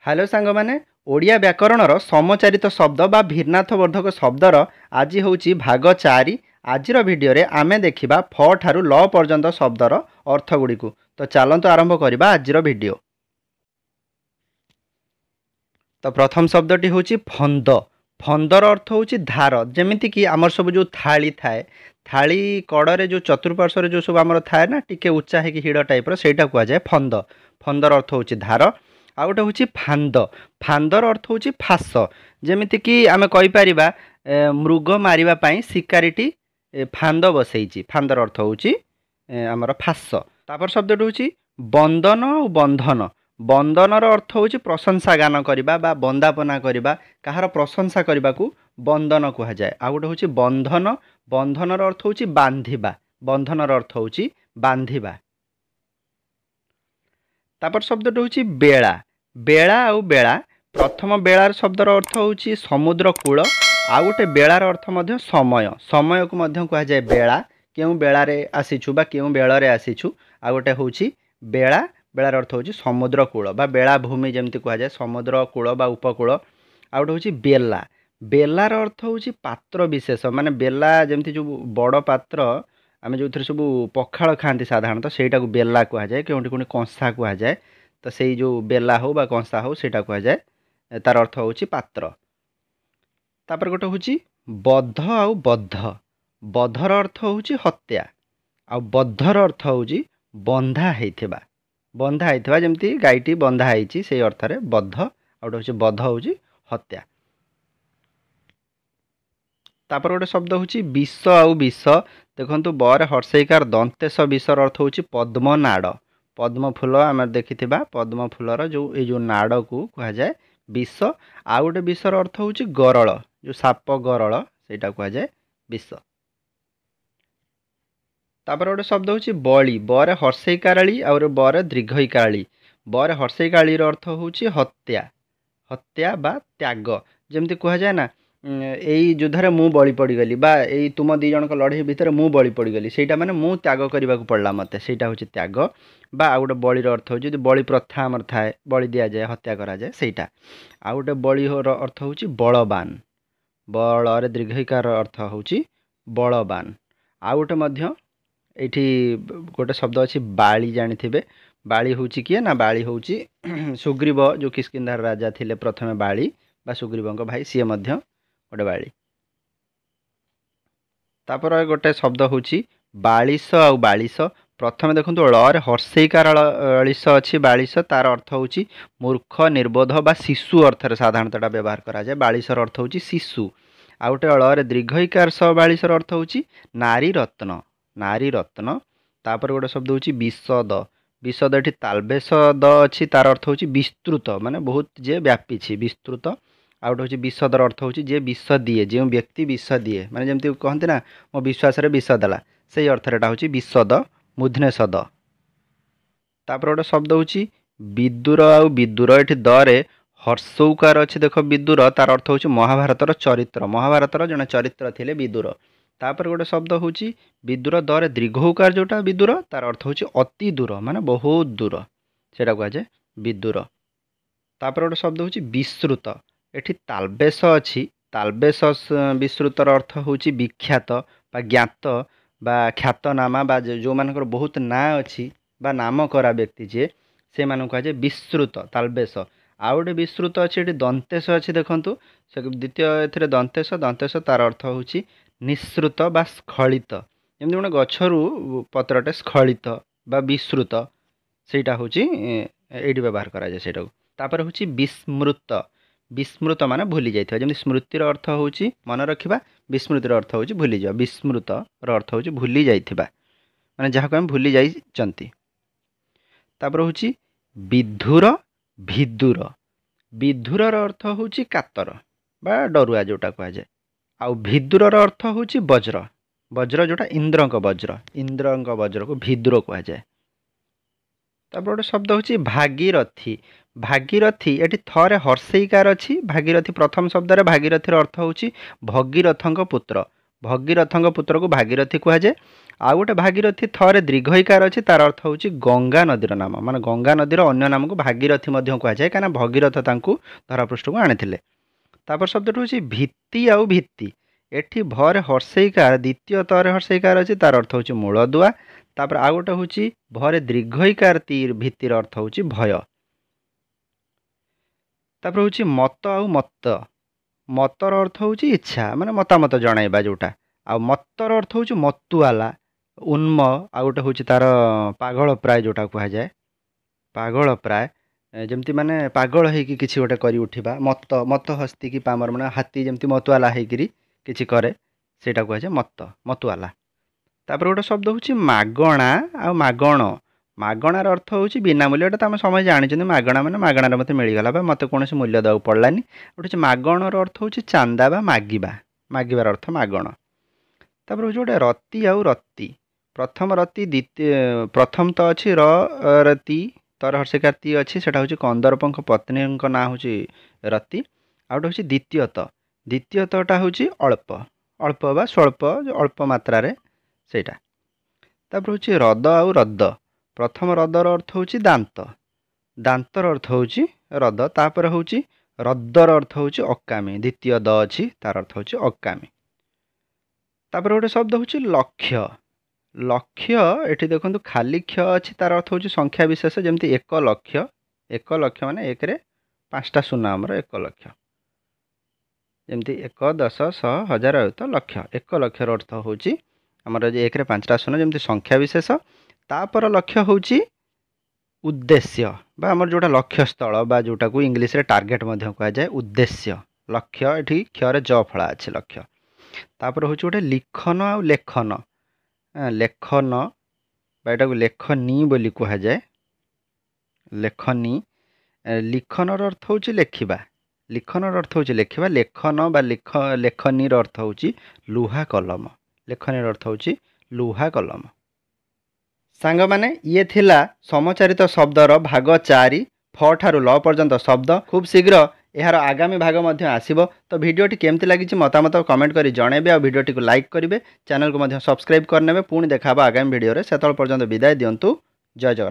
Hello सांग माने ओडिया व्याकरणर समचारित शब्द बा भिन्नार्थवर्धक शब्दर आज होची भाग 4। आजिर भिडियो रे आमे देखिबा फ ठारू ल पर्यंत शब्दर अर्थ गुडी को। तो चलंतु आरंभ करिबा आजिर भिडियो। तो प्रथम शब्दटी होची फंद। फंदर अर्थ होची धार। जेमिति कि आमर सब जो थाली थाए, थाली कड़े जो चतुर्पार्श्व जो सब आमर थाए ना टिके उच्चा है कि हिड़ टाइप रो सेटा कुआ जाए फंद। फंदर अर्थ होची धार। आ गोटे होची फांद। फांदर अर्थ होची फास। जेमिति कि आमे कहि परिबा मृग मारिबा पई शिकारीटी फांद बसैची। फांदर अर्थ होची आमर फास। तापर शब्दटी होची बंधन और बंधन। बंदनर अर्थ होची प्रशंसा गान करिबा बा बंदापना करिबा, कहार प्रशंसा करिबा को बंदन कुहा जाए। आ गोटे होची बंधन। बंधनर अर्थ होची बांधिबा। बंधनर अर्थ होची बांधिबा। तापर शब्दटी होची बेला। बेला आउ बेला। प्रथम बेलार शब्दर अर्थ होची समुद्र कूल। आ गोटे बेलार अर्थ मध्य समय। समय को मध्य कुहा जाए बेला। केउ बेला रे आसीछु बा केउ बेला रे आसीछु। आ गोटे होची बेला। बेलार अर्थ होची समुद्र कूल बा बेला भूमि जेमति कुहा जाए समुद्र कूल बा उपकूल। आ गोटे होची बेला। बेलार अर्थ होची पात्र विशेष। माने बेला जेमति जो बड़ पात्र आमे जो थरे सब पखाल खांती साधारणतः सेटा को बेला कुहा जाए। केउंटी कोनी कंसा कुहा जाए। तो सेई जो बेला हो बा कंसा हो सेटा कुहा जाए। तार अर्थ होची पात्र। तापर गोटे होची बद्ध आउ बद्ध। बद्धर अर्थ होची हत्या। आ बद्धर अर्थ होची बंधा हेइथिबा। बंधा हेइथिबा जेमति गायटी बंधा हेइची सेई अर्थ रे बद्ध। आ गोटे होची बद्ध होची हत्या। तापर गोटे शब्द होची विष आउ विष। देखंतु बर हर्षैकार दंतेश विषर अर्थ होची पद्म नाड़। पद्म फूल आम देखिथिबा पद्म फूलर जो नाड़ को कहा जाए विष। आ गोटे विषर अर्थ होची गरल। जो साप गरल सेटा कहा जाए विष। तापर गोटे शब्द होची बली। बर हर्षैकाराली और बर दीर्घैकाराली। बर हर्षैकाली अर्थ होची हत्या। हत्या बा त्याग। जेमति कहा जाए ना एई युद्धरे मु बलि पड़गली बा एई तुम दी जन लड़ाई भितर मु बलि पड़गली सेटा माने मु त्याग करने को पड़ला मते सेटा होची त्याग। बा आ गोटे बलिर अर्थ होची जदि बलि प्रथा हमर थाए बलि दिया जाए हत्या करा जाए सेटा। आ गोटे बलिर अर्थ होची बलवान। बलरे दीर्घैकार अर्थ होची बलवान। आ गोटे मध्य एठी गोटे शब्द अच्छी बाली जानिथिबे। बाली होची किए ना बाली होची सुग्रीव जो किष्किंधार राजा थिले प्रथमे बाली बा सुग्रीवंक भाई सीए मध्य गोटे बाली। तापर गोटे शब्द होची बालिश आउ बालिश। प्रथमे देखंतु ଳରେ हर्षैकार अलिश अच्छी बालिश। तार अर्थ होची मूर्ख निर्बोध बा शिशु अर्थरे साधारणतः व्यवहार करा जाए। बालिशर अर्थ होची शिशु। आ गोटे ଳରେ दीर्घैकार स बालिशर अर्थ होची नारी रत्न। नारी रत्न। तापर गोटे शब्द होची विशद। विशद एठी तालबेश द अच्छी तार अर्थ होची विस्तृत माने बहुत जे व्यापी छी विस्तृत। आ गोटे होची विशदर अर्थ होची जे विष दिए जो व्यक्ति विष दिए माने जेमति कहते ना मो विश्वास रे विष देला सेई अर्थ रेटा होची विशद मुधने सद। तापर गोटे शब्द होची विदुर आउ विदुर। एठी दरे हर्षौकार अच्छी देख विदुर तार अर्थ होची महाभारतर चरित्र। महाभारतर जने चरित्र थिले विदुर। तापर गोटे शब्द होची विदुर दरे दीर्घौकार जोटा विदुर तार अर्थ होची अति दूर माने बहुत दूर सेटा कहा जाए विदुर। तापर गोटे शब्द होची विश्रुत। एठी तालबेश अच्छी तालबेश विश्रुतर अर्थ होची विख्यात बा ज्ञात बा ख्यातनामा बा जो मानकर बहुत ना अच्छी बा नाम करा व्यक्ति जे से मान कहा जाए विश्रुत तालबेश। आ गोटे विश्रुत अच्छी एठी दंतेश अच्छी देखंतु से द्वितीय एथिरे दंतेश। दंतेश तार अर्थ होची निःसृत बा स्खलित। जेमति गोटे गछरु पत्रटे स्खलित बा विश्रुत सेटा होची एठी व्यवहार करा जाए सेटा। तापर होची विस्मृत। विस्मृत माने भूली जाइथिबा। जेमति स्मृतिर अर्थ होची मन रखिबा विस्मृतिर अर्थ होची भूली जाओ। विस्मृत र अर्थ होची भूली जाइथिबा माने जहाको हम भूली जाइचंती। तापर होची विधुर विदुर। विधुरर अर्थ होची कातर बा डरुआ जोटा कहा जाए। आउ विदुरर अर्थ होची वज्र। वज्र जोटा इंद्रंक वज्र। इंद्रंक वज्र को विदुर कहा जाए। तापर गोटे शब्द होची भागीरथी। भागीरथी एठी थरे हर्षैकार अच्छी भागीरथी। प्रथम शब्द रे भागीरथीर अर्थ होची भगीरथंक पुत्र। भगीरथଙ୍କ पुत्रକୁ भागीरथी कुहाଯାए। आउ गोटे भागीरथी थरे दीर्घईकार अच्छी तार अर्थ हूँ गंगा नदीर नाम माने गंगा नदीर अन्य नाम को भागीरथी कुहाଯାए कहीं भगीरथ तांकू धरापृष्ठ को आनी। तापर शब्द हूँ भित्ति आउ भित्ति एठी भरे हर्षईकार द्वितीय तरे हर्षईकार अच्छी तार अर्थ हूँ मूलदुआ। तापर आउ गोटे हूँ भरे दीर्घईकार तीर भित्तिर अर्थ हूँ भय। तापर हूँ मत आउ मत्त मतर अर्थ हूँ इच्छा माने मतामत जणाइबा जोटा आ मत्तर अर्थ हूँ मतुआला उन्म आ गोटे हूँ तार पागल प्राय जोटा कहुए पागल प्राय जमती माने पागल होइकी किछि गोटे करी उठिबा मत मत हस्ती की पामर माने हाथी जमती मतुआला होइकिरी किछि करे सेटा कहुए मत मतुआला। तापर गोटे शब्द हूँ मागणा आ मागण मागणार अर्थ हूँ बिना मूल्य तो आम समझ जानी मागणा मैंने मागणार मत मिलगला मत कौन मूल्य देवा पड़लानी। गोटे मागणर अर्थ हूँ चांदा बा मागिबा मागिबार अर्थ मागण। तापर हूँ गोटे रति आउ रति प्रथम रति द्वितीय प्रथम तो अच्छी रति तर हर्षिकार ती अच्छी से हूँ कंदर्पंख पत्नी ना हूँ रति आ गोटे हूँ द्वितीयतटा हूँ अल्प अल्प बा स्वल्प अल्प मात्रा सेटा। तापर हूँ रद आउ रद प्रथम रदर अर्थ हूँ दांत दांतर अर्थ हूँ रद तापर हूँ रद्दर अर्थ हूँ अकामी द्वितीय द अच्छी तार अर्थ हूँ अकामी। तापर गोटे शब्द हूँ लक्ष्य लक्ष्य एठी देखो खाली क्ष अच्छी तार अर्थ हूँ संख्या विशेष जमती 1 लक्ष माने 1 रे 5टा शून्य आमर 1 लक्ष जमती 1 10 100 1000 तो लक्ष 1 लक्षर अर्थ हूँ आमर 1 रे 5टा शून्य जमती संख्या विशेष। तापर लक्ष्य हूँ उद्देश्य बा आमर जोटा लक्ष्य स्थल बा जोटा को इंग्लिश रे टार्गेट कहुए उद्देश्य लक्ष्य एठी क्षरे ज फला अच्छे लक्ष्य। तापर हूँ गोटे लिखन आ लेखन लेखन बाटा को लेखनी बोली कहुए लेखनी लिखनर अर्थ हूँ लिखा लिखनर अर्थ हूँ लिखा लेखन बा लेखनीर अर्थ हूँ लुहा कलम लेखनीर अर्थ हूँ लुहा कलम। सांग माने ये थिला समचारित शब्दर भाग 4 फ ठारू ल पर्यंत शब्द खूब शीघ्र यार आगामी भाग मध्य आसीबो। तो वीडियोटी केमती लगी मतामत कमेंट करी जणेबे आ वीडियोटी को लाइक करेंगे चैनल को मध्य सब्सक्राइब करने पुणी देखा आगामी वीडियो रे सेतल पर्यंत विदाय दियंतु। जय जगन्नाथ।